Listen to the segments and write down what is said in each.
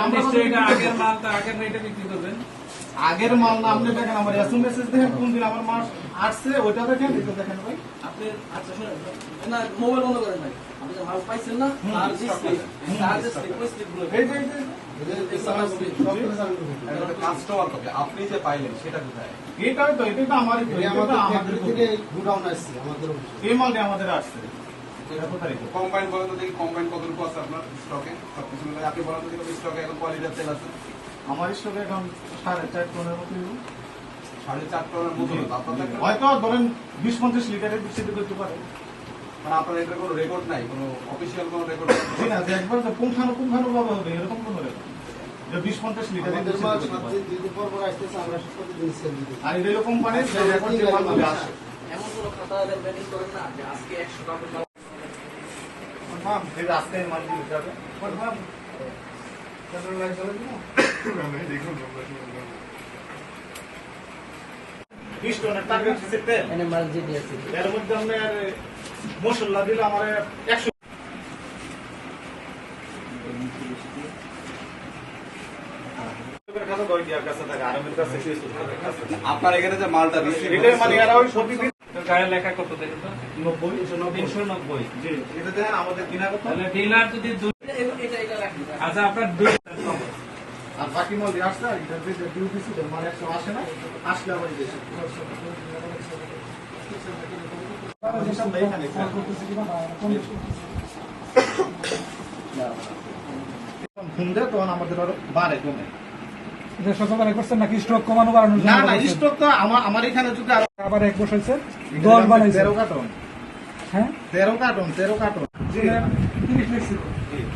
আগের মালটা আগের রেটে বিক্রি করবেন। আগের মাল না আপনি দেখেন, আমার এসএমএস দেখেন কোন দিন আমার মাল আসছে ওইটা দেখেন, এটা দেখেন ভাই। আপনি আচ্ছা শুনেন না, মোবাইল বন্ধ করেন ভাই। আপনি যে মাল পাইছেন না তার যে স্লিপ, তার যে স্লিপ, ওই স্লিপগুলো এই যে কাস্টমার কবে আপনি যে পাইলেন সেটা কোথায়? এটাই তো, এটা তো আমারই তো, এটা তো আমাদের থেকে গুডাউন আসছে আমাদের এই মালটা আমাদের আসছে। এটা কোথায় তো? কম্বাইন বলেন তো দেখি, কম্বাইন কতটুকু আছে আপনার স্টকে? সবকিছু মিলে আপনি বলেন তো দেখি স্টকে এখন কোয়ালিটির তেল আছে আমার স্টকে এখন 4.5 টনের মতো। 4.5 টনের মতো না আপনাদের? হয়তো ধরেন 20-50 লিটারের বেশি করতে পারে। মানে আপনার এটার কোনো রেকর্ড নাই, কোনো অফিসিয়াল কোনো রেকর্ড নাই? ঠিক আছে, একবার তো পুঙ্খানু ভাবে হবে, এরকম কোনো রেকর্ড যে 20-50 লিটারের আমাদের বেশি মাল করতে পারে। 7 দিন পর আসতেছে, আমরা প্রতিদিন সেল দিই। আর এটা এরকম মানে সেই রেকর্ড যে মালগুলো আসে। এমন কোনো খাতা মেনটেন করেন না যে আজকে 100 কাপড় মাল কনফার্ম এই রাস্তায় মাল দিতে যাবে কনফার্ম। কন্ট্রোল লাইন চলে দিও না দেখুন 20 টনের টার্গেট সেটে এনে মাল যে দিয়েছে এর মধ্যে আমরা আর মশলা দিলে আমার 100 টাকা দই দিয়া কাছে থাকে আরামের কাছে আপনার এখানে যে মালটা রিসিভ এটা মানে এরা ওই প্রতিদিন গায়ের লেখা কত দেখেন তো? 390 জি এটা দেখেন আমাদের কিনা কত। তাহলে ডিলার যদি এটা রাখি। আচ্ছা আপনার দুই আর বাকি মাল দিয়ে আসছে, আর এটা যে ডিউটি ছিল মানে 100 আসে না, আসলে আবার এই দেশে ফোন দেয় তখন আমাদের আরো বাড়ে কমে। সচেতন করছেন নাকি স্টক কমানো বাড়ানোর না জন্য? না স্টক তো আমার এখানে যদি আরো আবার এক বছর হয়েছে 10 বানাইছে। 13 কার্টন, হ্যাঁ 13 কার্টন জি 30 লিখছিল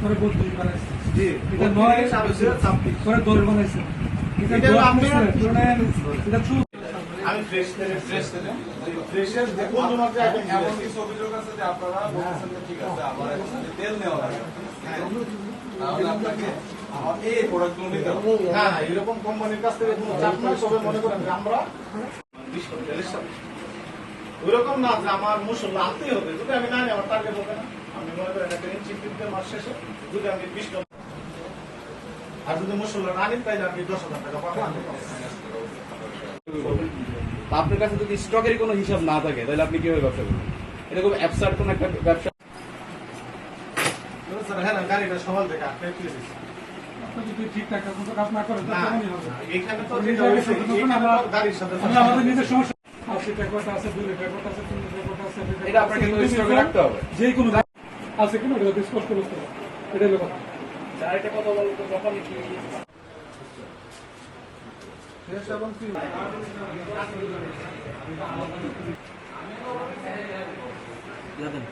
পরে 32 বানাইছে। জি এটা 9 26 পরে 10 বানাইছে। এটা এটা 10 আপনি- ধরেন এটা চুল আমি ফ্রেশ ফ্রেশের দেখুন তোমার যে একদম এমন কিছু অভিযোগ আছে যে আপনারা বলছেন যে ঠিক আছে আবার এখন যে তেল নেওয়া লাগে তাহলে আপনাকে এই প্রোডাক্টগুলো নিতে হবে। না না এরকম কোম্পানির কাছ থেকে কোনো চাপ নাই, সবাই মনে করেন যে আমরা 20 করে তেলের সাথে ওইরকম না যে আমার মশলা আনতেই হবে, যদি আমি না নিই আমার টার্গেট হবে না। আমি মনে করেন একটা ইঞ্চিন দিতে মাস শেষে যদি আমি 20 টন আর যদি মশলা না নিই তাহলে আমি 10,000 টাকা পাবো। আপনার কাছে যদি স্টকের কোনো হিসাব না থাকে তাহলে আপনি কিভাবে ব্যবসা করবেন? এরকম অ্যাবসার্ড কোন একটা ব্যবসা স্যার হ্যাঁ না গাড়িটা সকাল থেকে আপনি তুলে দিচ্ছি আপনি যদি ঠিকঠাক মতো কাজ না করেন না তখনই হবে। এখানে তো নিজের যেটা হয়েছে, সমস্যা, এখানে তো আমরা- গাড়ির সাথে আমরা আমাদের নিজের সমস্যা আছে, রেকর্ড আছে, 2 রেকর্ড আছে, 3 রেকর্ড আছে, এটা আপনাকে কিন্তু স্টকে রাখতে হবে। যে কোনো আছে কিনা এটা স্পষ্ট করতে হবে। এটাই হলো কথা। আরেকটা কথা বলতো যখন কি ফ্রেশ এবং কি দেন